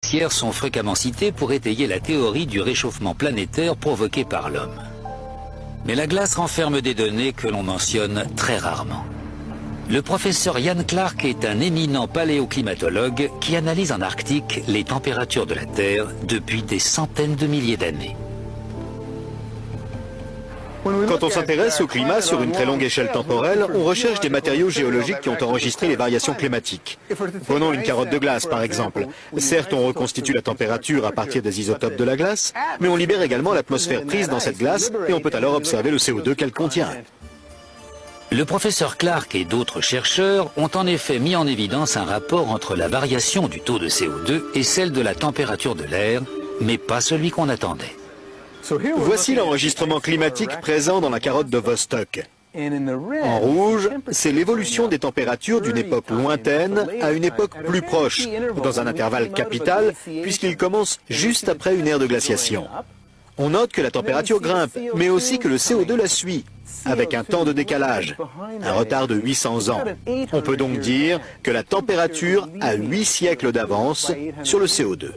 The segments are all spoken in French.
glaciaires sont fréquemment cités pour étayer la théorie du réchauffement planétaire provoqué par l'homme. Mais la glace renferme des données que l'on mentionne très rarement. Le professeur Ian Clark est un éminent paléoclimatologue qui analyse en Arctique les températures de la Terre depuis des centaines de milliers d'années. Quand on s'intéresse au climat sur une très longue échelle temporelle, on recherche des matériaux géologiques qui ont enregistré les variations climatiques. Prenons une carotte de glace par exemple. Certes, on reconstitue la température à partir des isotopes de la glace, mais on libère également l'atmosphère prise dans cette glace et on peut alors observer le CO2 qu'elle contient. Le professeur Clark et d'autres chercheurs ont en effet mis en évidence un rapport entre la variation du taux de CO2 et celle de la température de l'air, mais pas celui qu'on attendait. Voici l'enregistrement climatique présent dans la carotte de Vostok. En rouge, c'est l'évolution des températures d'une époque lointaine à une époque plus proche, dans un intervalle capital, puisqu'il commence juste après une ère de glaciation. On note que la température grimpe, mais aussi que le CO2 la suit, avec un temps de décalage, un retard de 800 ans. On peut donc dire que la température a 8 siècles d'avance sur le CO2.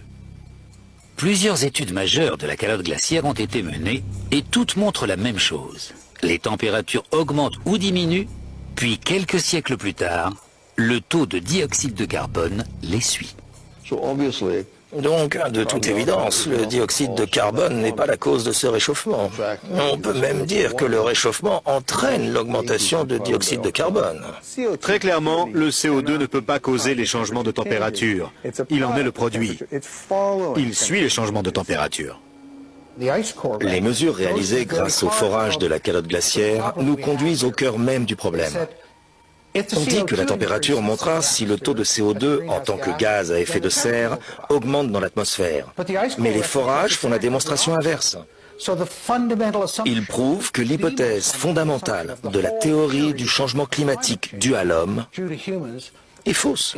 Plusieurs études majeures de la calotte glaciaire ont été menées et toutes montrent la même chose. Les températures augmentent ou diminuent, puis quelques siècles plus tard, le taux de dioxyde de carbone les suit. Donc, de toute évidence, le dioxyde de carbone n'est pas la cause de ce réchauffement. On peut même dire que le réchauffement entraîne l'augmentation de dioxyde de carbone. Très clairement, le CO2 ne peut pas causer les changements de température. Il en est le produit. Il suit les changements de température. Les mesures réalisées grâce au forage de la calotte glaciaire nous conduisent au cœur même du problème. On dit que la température montrera si le taux de CO2 en tant que gaz à effet de serre augmente dans l'atmosphère. Mais les forages font la démonstration inverse. Ils prouvent que l'hypothèse fondamentale de la théorie du changement climatique dû à l'homme est fausse.